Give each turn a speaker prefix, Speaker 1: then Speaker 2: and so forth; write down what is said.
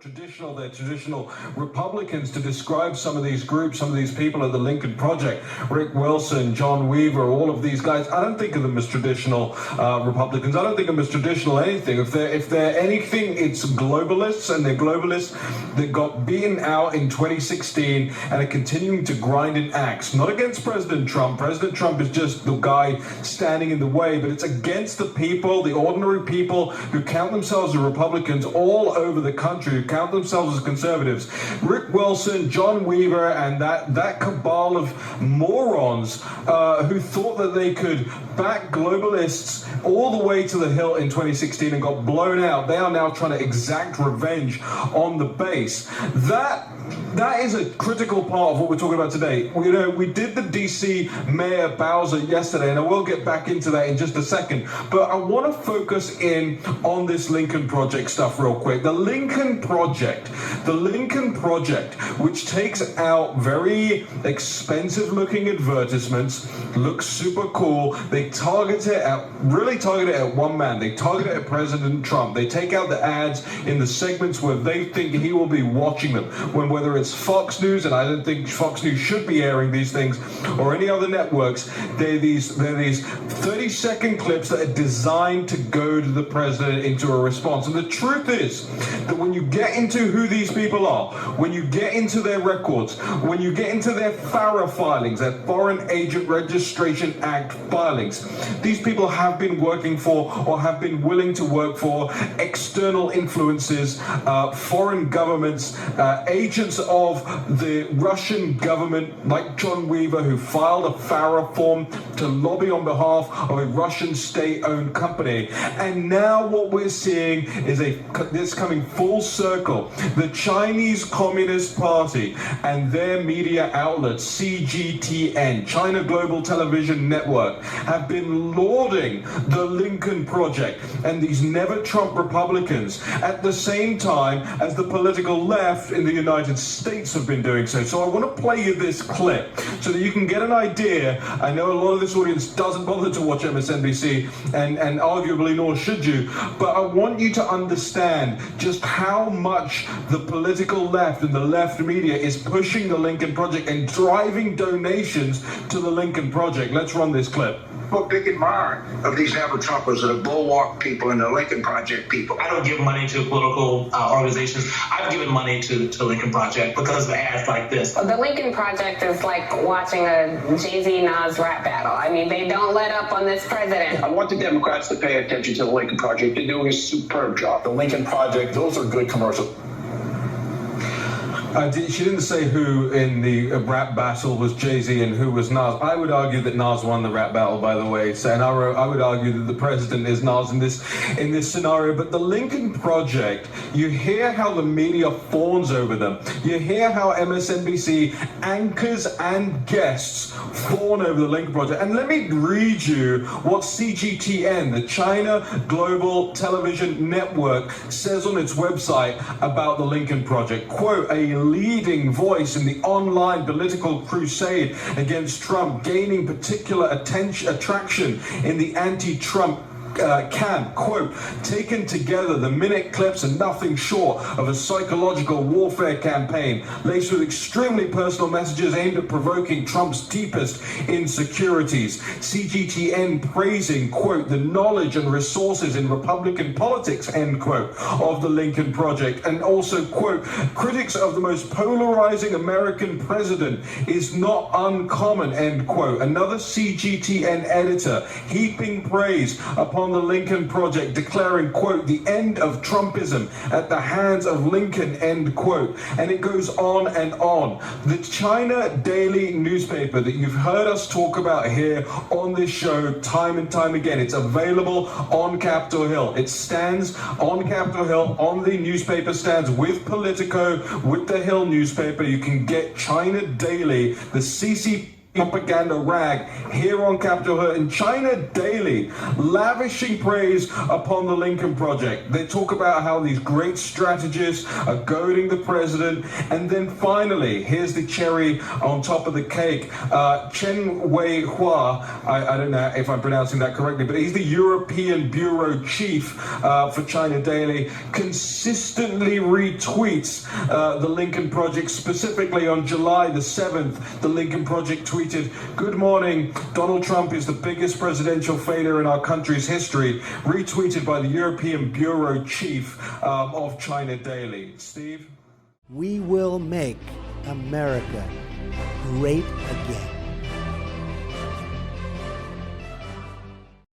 Speaker 1: They're traditional Republicans to describe some of these groups, some of these people at the Lincoln Project, Rick Wilson, John Weaver, all of these guys. I don't think of them as traditional Republicans. I don't think of them as traditional anything. If they're anything, it's globalists, and they're globalists that got beaten out in 2016 and are continuing to grind an axe. Not against President Trump. President Trump is just the guy standing in the way, but it's against the people, the ordinary people who count themselves as Republicans all over the country, who count themselves as conservatives. Rick Wilson, John Weaver, and that cabal of morons who thought that they could back globalists all the way to the hill in 2016 and got blown out. They are now trying to exact revenge on the base. That is a critical part of what we're talking about today. We did the DC Mayor Bowser yesterday, and I will get back into that in just a second. But I want to focus in on this Lincoln Project stuff real quick. The Lincoln Project, which takes out very expensive-looking advertisements, looks super cool. They really target it at one man. They target it at President Trump. They take out the ads in the segments where they think he will be watching them. Whether it's Fox News, and I don't think Fox News should be airing these things, or any other networks, they're these 30-second clips that are designed to goad the president into a response. And the truth is that when you get into who these people are, when you get into their records, when you get into their FARA filings, their Foreign Agent Registration Act filings, these people have been working for, or have been willing to work for, external influences, foreign governments, agents of the Russian government, like John Weaver, who filed a FARA form to lobby on behalf of a Russian state-owned company. And now what we're seeing is this coming full circle. The Chinese Communist Party and their media outlet, CGTN, China Global Television Network, have been lauding the Lincoln Project and these never-Trump Republicans at the same time as the political left in the United States have been doing so. So I want to play you this clip so that you can get an idea. I know a lot of this audience doesn't bother to watch MSNBC, and arguably nor should you, but I want you to understand just how much the political left and the left media is pushing the Lincoln Project and driving donations to the Lincoln Project. Let's run this clip.
Speaker 2: What big admirer of these never-Trumpers are the Bulwark people and the Lincoln Project people.
Speaker 3: I don't give money to political organizations. I've given money to the Lincoln Project because of ads like this.
Speaker 4: The Lincoln Project is like watching a Jay-Z Nas rap battle. I mean, they don't let up on this president.
Speaker 5: I want the Democrats to pay attention to the Lincoln Project. They're doing a superb job. The Lincoln Project, those are good commercials.
Speaker 1: She didn't say who in the rap battle was Jay-Z and who was Nas. I would argue that Nas won the rap battle, by the way. So, and I would argue that the president is Nas in this scenario. But the Lincoln Project, you hear how the media fawns over them. You hear how MSNBC anchors and guests fawn over the Lincoln Project. And let me read you what CGTN, the China Global Television Network, says on its website about the Lincoln Project. Quote, a leading voice in the online political crusade against Trump, gaining particular attraction in the anti-Trump camp. Quote, taken together, the minute clips are nothing short of a psychological warfare campaign laced with extremely personal messages aimed at provoking Trump's deepest insecurities. CGTN praising, quote, the knowledge and resources in Republican politics, end quote, of the Lincoln Project, and also, quote, critics of the most polarizing American president is not uncommon, end quote. Another CGTN editor heaping praise upon the Lincoln Project, declaring, quote, the end of Trumpism at the hands of Lincoln, end quote. And it goes on and on. The China Daily newspaper that you've heard us talk about here on this show time and time again, it's available on Capitol Hill. It stands on Capitol Hill, on the newspaper stands with Politico, with the Hill newspaper. You can get China Daily, the CCP propaganda rag here on Capitol Hill in China Daily, lavishing praise upon the Lincoln Project. They talk about how these great strategists are goading the president, and then finally, here's the cherry on top of the cake. Chen Wei-hua, I don't know if I'm pronouncing that correctly, but he's the European Bureau Chief for China Daily, consistently retweets the Lincoln Project. Specifically on July the 7th, the Lincoln Project tweeted, "Good morning, Donald Trump is the biggest presidential failure in our country's history," retweeted by the European Bureau Chief of China Daily. Steve?
Speaker 6: We will make America great again.